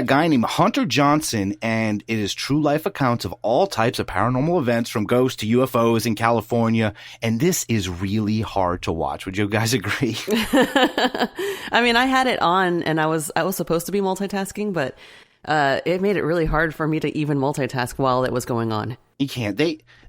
guy named Hunter Johnson, and it is true life accounts of all types of paranormal events from ghosts to UFOs in California. And this is really hard to watch. Would you guys agree? I mean, I had it on and I was supposed to be multitasking, but it made it really hard for me to even multitask while it was going on. You can't.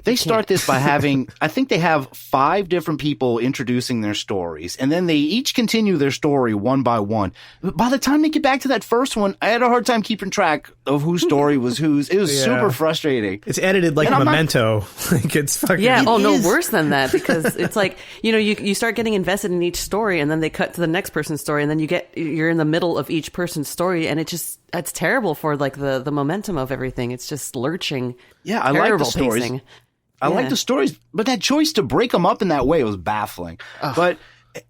They start this by having, I think they have 5 different people introducing their stories, and then they each continue their story one by one. But by the time they get back to that first one, I had a hard time keeping track of whose story was whose. It was super frustrating. It's edited like Memento. Like it's fucking. Yeah. Oh no, worse than that, because it's like, you start getting invested in each story, and then they cut to the next person's story, and then you're in the middle of each person's story, and it's terrible for like the momentum of everything. It's just lurching. Yeah, I like the stories. Pacing. I like the stories, but that choice to break them up in that way was baffling. Ugh. But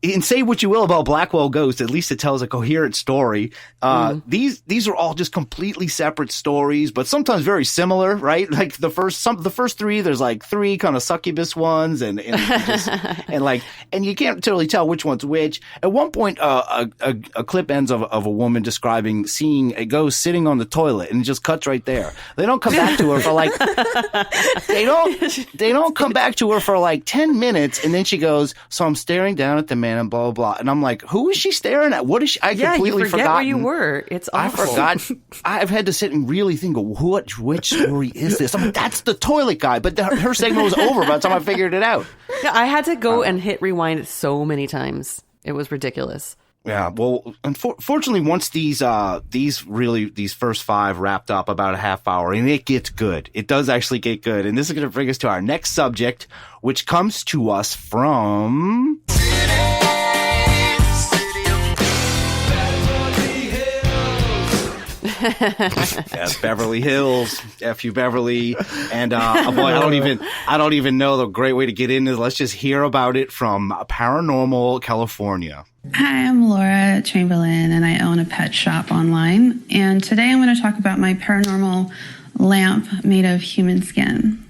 and say what you will about Blackwell Ghost, at least it tells a coherent story. These are all just completely separate stories, but sometimes very similar, right? Like the first 3, there's like 3 kind of succubus ones, and you can't totally tell which one's which. At one point, a clip ends of a woman describing seeing a ghost sitting on the toilet, and it just cuts right there. They don't come back to her for like they don't come back to her for like 10 minutes, and then she goes, "So I'm staring down at the man and blah, blah, blah." And I'm like, who is she staring at? What is she? I completely forgot where you were. It's awful. I forgot. I've had to sit and really think of which story is this? I'm like, that's the toilet guy. But her segment was over by the time I figured it out. Yeah, I had to go and hit rewind so many times. It was ridiculous. Yeah, well, unfortunately, once these first 5 wrapped up about a half hour, and it gets good. It does actually get good. And this is going to bring us to our next subject, which comes to us from... Yes, Beverly Hills, F you Beverly, and boy, I don't even know the great way to get into it. Let's just hear about it from Paranormal California. Hi, I'm Laura Chamberlain, and I own a pet shop online. And today I'm going to talk about my paranormal lamp made of human skin.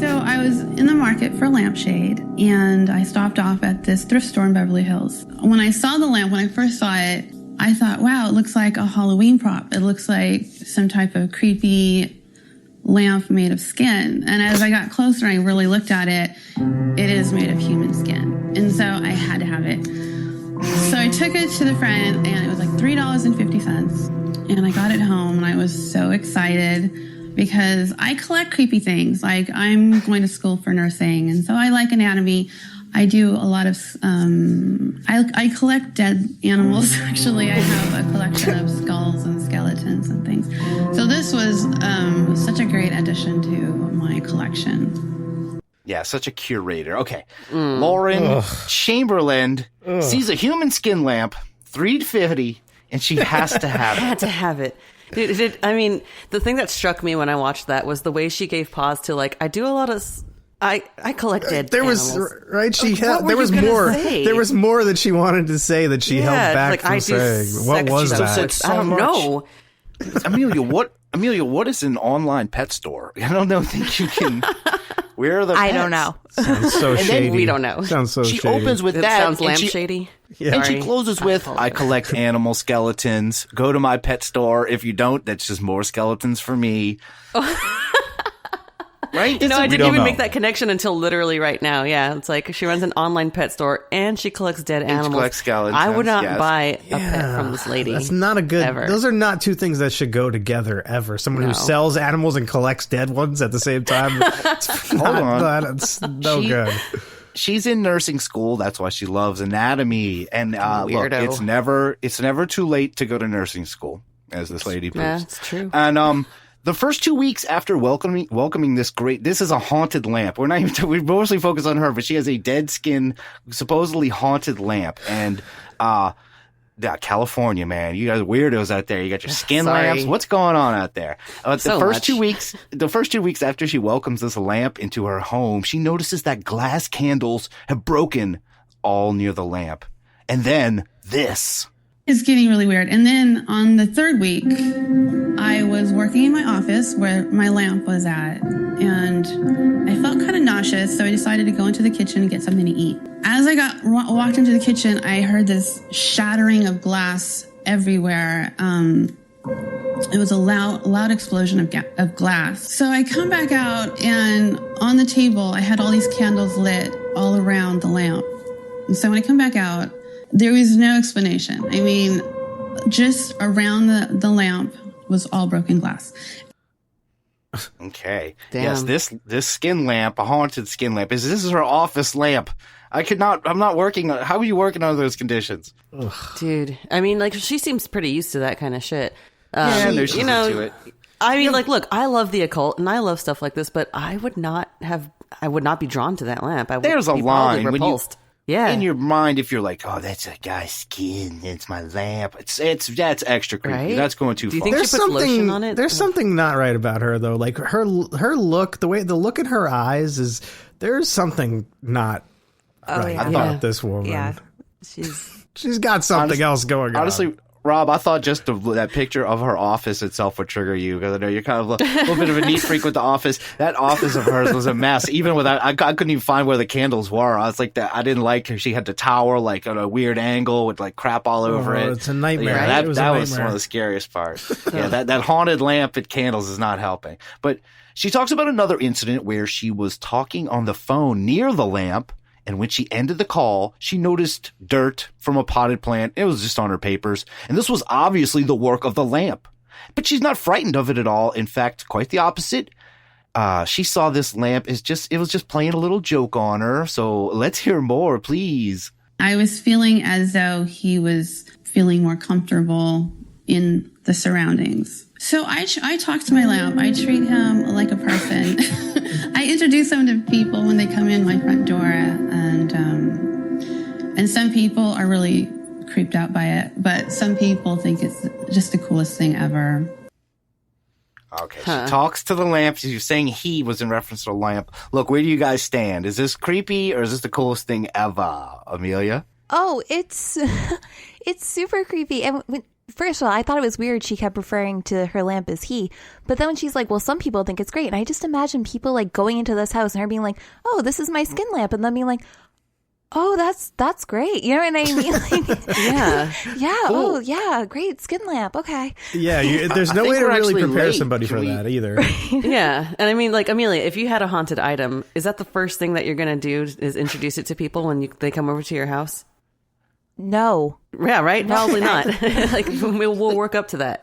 So I was in the market for lampshade, and I stopped off at this thrift store in Beverly Hills. When I saw the lamp, when I first saw it, I thought, wow, it looks like a Halloween prop. It looks like some type of creepy lamp made of skin. And as I got closer, I really looked at it. It is made of human skin. And so I had to have it. So I took it to the friend, and it was like $3.50. And I got it home, and I was so excited because I collect creepy things. Like, I'm going to school for nursing, and so I like anatomy. I do a lot of, I collect dead animals. Actually, I have a collection of skulls and skeletons and things. So this was such a great addition to my collection. Yeah, such a curator. Okay. Lauren Chamberlain sees a human skin lamp, $3.50, and she has to have it. I had to have it. I mean, the thing that struck me when I watched that was the way she gave pause to, like, I do a lot of... I collect dead animals. Right. There was more. Say? There was more that she wanted to say that she held back from saying. What was that? I don't know. Amelia, what is an online pet store? I don't think you can. Where are the pets? I don't know. Sounds so shady. We don't know. Sounds so she shady. opens with It that. sounds lampshady. Yeah. And she closes with, I collect animal skeletons. Go to my pet store. If you don't, that's just more skeletons for me. Right? I didn't even make that connection until literally right now. Yeah, it's like she runs an online pet store and she collects dead animals. She collects skeletons. I would not buy a pet from this lady. That's not a good... Ever. Those are not two things that should go together, ever. Someone who sells animals and collects dead ones at the same time. It's no good. She's in nursing school. That's why she loves anatomy. And look, it's never too late to go to nursing school, as this lady proves. Yeah, it's true. And the first 2 weeks after welcoming this is a haunted lamp. We mostly focus on her, but she has a dead skin, supposedly haunted lamp. And California, man, you guys weirdos out there. You got your skin lamps. What's going on out there? The first 2 weeks after she welcomes this lamp into her home, she notices that glass candles have broken all near the lamp. And then this. It's getting really weird. And then on the 3rd week, I was working in my office where my lamp was at, and I felt kind of nauseous, so I decided to go into the kitchen and get something to eat. As I walked into the kitchen, I heard this shattering of glass everywhere. It was a loud explosion of glass. So I come back out, and on the table, I had all these candles lit all around the lamp. And so when I come back out, there was no explanation. I mean, just around the lamp was all broken glass. Okay. Damn. Yes, this skin lamp, a haunted skin lamp, this is her office lamp. I'm not working. How are you working under those conditions? Ugh. Dude, I mean, like, she seems pretty used to that kind of shit. She's into it. I mean, like, look, I love the occult and I love stuff like this, but I would not be drawn to that lamp. I would There's a be line probably repulsed. Yeah. In your mind, if you're like, oh, that's a guy's skin, it's my lamp. That's extra creepy. Right? That's going too Do you far. think she puts lotion on it? There's something not right about her though. Like her look, the look in her eyes is there's something not right about this woman. Yeah, she's got something else going on. Honestly, Rob, I thought just that picture of her office itself would trigger you, because I know you're kind of a little bit of a neat freak with the office. That office of hers was a mess. Even without, I couldn't even find where the candles were. I was like, I didn't like her. She had the tower like on a weird angle with like crap all over it. It's a nightmare. Yeah, It was that a was nightmare. one of the scariest parts. Yeah, that haunted lamp at candles is not helping. But she talks about another incident where she was talking on the phone near the lamp. And when she ended the call, she noticed dirt from a potted plant. It was just on her papers. And this was obviously the work of the lamp. But she's not frightened of it at all. In fact, quite the opposite. She saw this lamp as it was just playing a little joke on her. So let's hear more, please. I was feeling as though he was feeling more comfortable in the surroundings. So I talk to my lamp. I treat him like a person. I introduce him to people when they come in my front door, and some people are really creeped out by it, but some people think it's just the coolest thing ever. Okay, she talks to the lamp. She's saying he was in reference to the lamp. Look, where do you guys stand? Is this creepy or is this the coolest thing ever, Amelia? Oh, it's super creepy. And first of all, I thought it was weird she kept referring to her lamp as he. But then when she's like, well, some people think it's great. And I just imagine people like going into this house and her being like, oh, this is my skin lamp. And then being like, oh, that's great. You know what I mean? Like, yeah. Yeah. Cool. Oh, yeah. Great skin lamp. Okay. Yeah, there's no way to really prepare somebody for that either. Yeah. And I mean, like, Amelia, if you had a haunted item, is that the first thing that you're going to do is introduce it to people when they come over to your house? No. Yeah, right? Probably not. Like, we'll work up to that.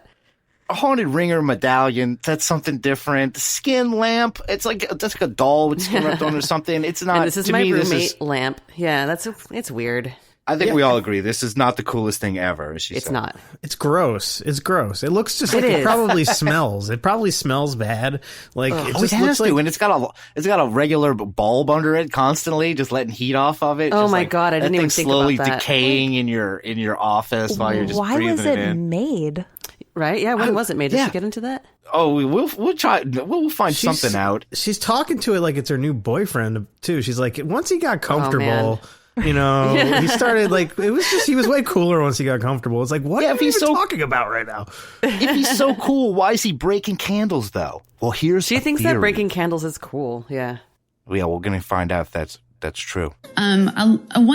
A haunted ringer medallion, that's something different. Skin lamp, that's like a doll with skin wrapped on or something. It's not. And this is to my me, roommate lamp. Yeah, it's weird. I think we all agree this is not the coolest thing ever. It's not. It's gross. It's gross. It looks just like It it is. probably smells. It probably smells bad. Like it It just has looks to, like. and it's got a regular bulb under it constantly, just letting heat off of it. Oh Just my like, God, I didn't that even thing's think slowly about that. decaying in your office while you're just Why breathing was it it in. made? Right? Yeah, when was it made? Did yeah. she get into that? Oh, we'll try. We'll find She's- something out. She's talking to it like it's her new boyfriend too. She's like, once he got comfortable, man. you know, he started like he was way cooler once he got comfortable. It's like, what Yeah, are if you he's even so- talking about right now? If he's so cool, why is he breaking candles though? Well, here's She a thinks theory. that breaking candles is cool. Yeah. Yeah, we're gonna find out if that's true. One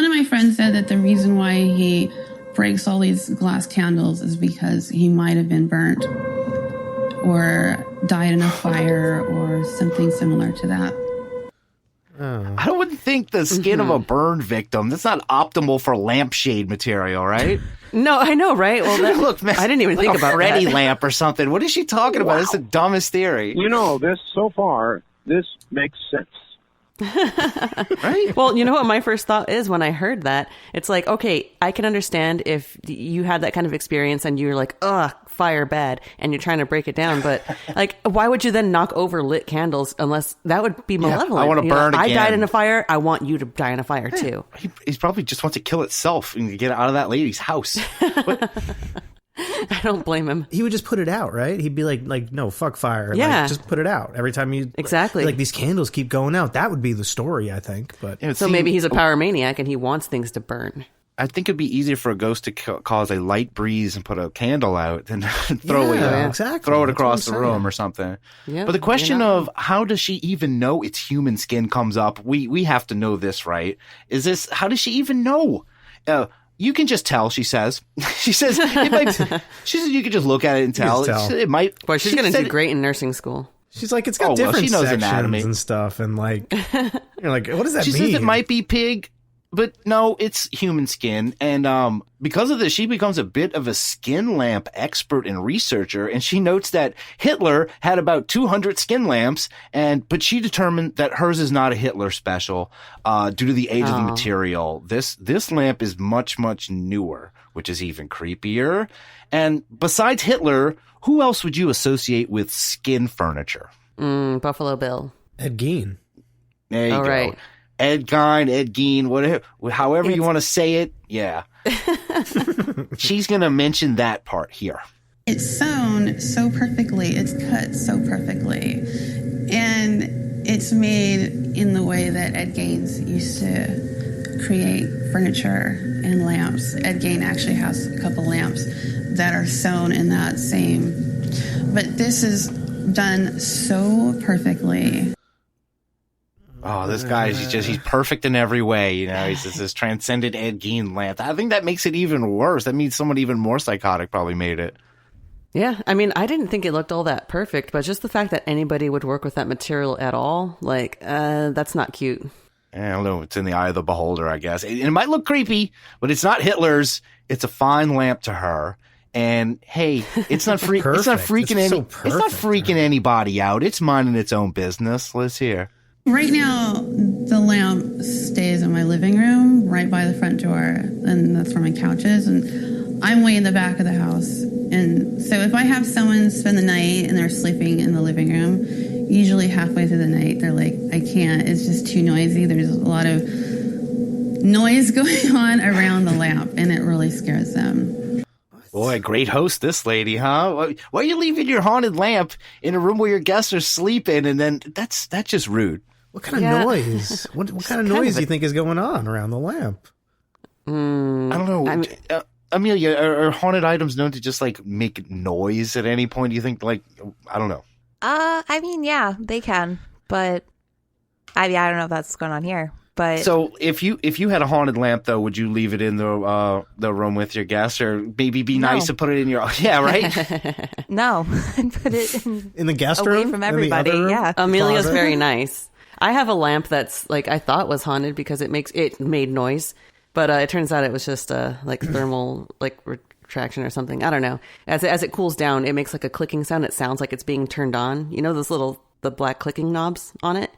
of my friends said that the reason why he breaks all these glass candles is because he might have been burnt or died in a fire or something similar to that. I wouldn't think the skin of a burn victim, that's not optimal for lampshade material, right? No, I know, right? Well, that, Look, man, I didn't even like think a about Freddy that. lamp or something. What is she talking about? It's the dumbest theory. You know, this makes sense. Right? Well, you know what my first thought is when I heard that? It's like, okay, I can understand if you had that kind of experience and you're like, ugh, fire bad, and you're trying to break it down. But like, why would you then knock over lit candles unless that would be malevolent? I wanna You know, burn I again. died in a fire. I want you to die in a fire too. He probably just wants to kill itself and get out of that lady's house. But I don't blame him. He would just put it out, right? He'd be like, no, fuck fire. Yeah. Like, just put it out every time you Exactly. Like these candles keep going out. That would be the story, I think. But So maybe he's a pyromaniac and he wants things to burn. I think it'd be easier for a ghost to cause a light breeze and put a candle out than throw exactly. throw it That's across what the I'm room saying. or something. Yeah, But the question you know. of how does she even know it's human skin comes up? We have to know this, right? How does she even know? You can just tell, she says. She says you can just look at it and tell. It might. Boy, she's going to do great in nursing school. She's like, it's got different she knows sections anatomy and stuff. And like, you're like, what does that mean? She says it might be pig, but no, it's human skin. And because of this, she becomes a bit of a skin lamp expert and researcher. And she notes that Hitler had about 200 skin lamps, but she determined that hers is not a Hitler special due to the age of the material. This lamp is much, much newer, which is even creepier. And besides Hitler, who else would you associate with skin furniture? Buffalo Bill. Ed Gein. There you go. Right. Ed Gein, Ed Gein, whatever, however you want to say it. Yeah. She's going to mention that part here. It's sewn so perfectly. It's cut so perfectly. And it's made in the way that Ed Gein used to create furniture and lamps. Ed Gein actually has a couple lamps that are sewn in that same. But this is done so perfectly. Oh, this guy, he's perfect in every way. You know, he's this transcendent Ed Gein lamp. I think that makes it even worse. That means someone even more psychotic probably made it. Yeah, I mean, I didn't think it looked all that perfect, but just the fact that anybody would work with that material at all, like, that's not cute. I don't know. It's in the eye of the beholder, I guess. It might look creepy, but it's not Hitler's. It's a fine lamp to her. And hey, it's not freaking anybody out. It's minding its own business. Let's hear. Right now, the lamp stays in my living room, right by the front door, and that's where my couch is. And I'm way in the back of the house. And so if I have someone spend the night and they're sleeping in the living room, usually halfway through the night, they're like, I can't. It's just too noisy. There's a lot of noise going on around the lamp, and it really scares them. Boy, great host, this lady, huh? Why are you leaving your haunted lamp in a room where your guests are sleeping? And then that's just rude. What kind of noise? What kind of noise do you think is going on around the lamp? I don't know. Amelia, are haunted items known to just like make noise at any point? Do you think, like, I don't know. I mean, yeah, they can, but I don't know if that's going on here. But so if you had a haunted lamp, though, would you leave it in the room with your guests, or maybe be nice to put it in your right? No, and put it in the guest away room from everybody. Yeah, Amelia's very nice. I have a lamp that's like I thought was haunted because it made noise, but it turns out it was just like thermal retraction or something. I don't know. As it cools down, it makes like a clicking sound. It sounds like it's being turned on. You know the black clicking knobs on it.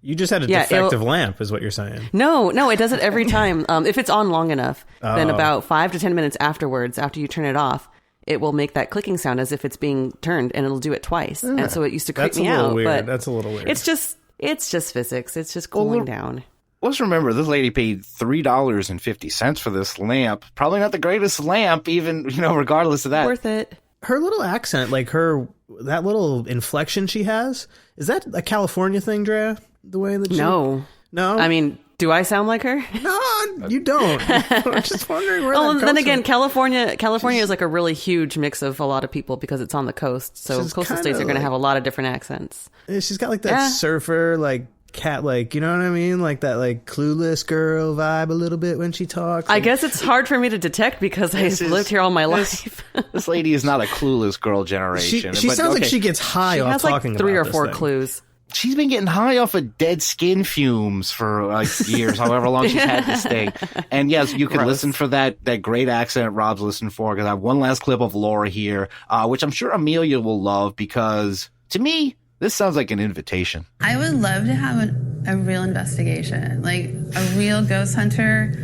You just had a defective lamp, is what you're saying. No, it does it every time. If it's on long enough, then about 5 to 10 minutes afterwards, after you turn it off, it will make that clicking sound as if it's being turned, and it'll do it twice. And so it used to creep me out. But that's a little weird. It's just physics. It's just cooling down. Let's remember, this lady paid $3.50 for this lamp. Probably not the greatest lamp, even, regardless of that. Worth it. Her little accent, like that little inflection she has, is that a California thing, Drea? The way that No. I mean, do I sound like her? No, you don't. I'm just wondering where that comes then again, from. California is like a really huge mix of a lot of people because it's on the coast. So coastal states are going to have a lot of different accents. She's got like that surfer, like cat, like, you know what I mean? Like that, like clueless girl vibe a little bit when she talks. I guess it's hard for me to detect because I've lived here all my life. This lady is not a clueless girl generation. She sounds like she gets high off talking about 3 or this 4 thing. clues. She's been getting high off of dead skin fumes for like years, however long she's had this thing. And yes, you can listen for that great accent Rob's listening for, because I have one last clip of Laura here, which I'm sure Amelia will love, because to me, this sounds like an invitation. I would love to have a real investigation, like a real ghost hunter.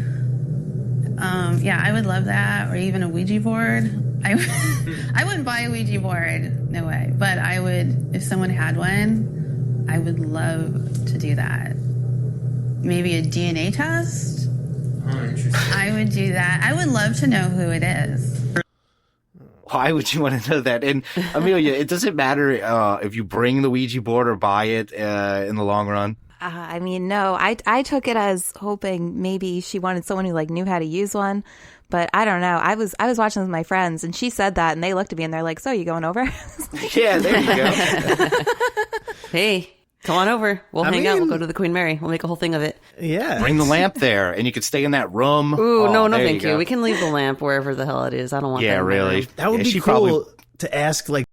I would love that, or even a Ouija board. I wouldn't buy a Ouija board, no way. But I would, if someone had one, I would love to do that. Maybe a DNA test? Oh, interesting. I would do that. I would love to know who it is. Why would you want to know that? And Amelia, it doesn't matter if you bring the Ouija board or buy it in the long run. I mean, no, I took it as hoping maybe she wanted someone who like knew how to use one, but I don't know. I was watching with my friends, and she said that, and they looked at me and they're like, "So you going over?" Yeah, there you go. Hey, Come on over. We'll hang out. We'll go to the Queen Mary. We'll make a whole thing of it. Yeah. Bring the lamp there, and you could stay in that room. Ooh, no, thank you. We can leave the lamp wherever the hell it is. I don't want that. Yeah, really. That would be cool to ask, like,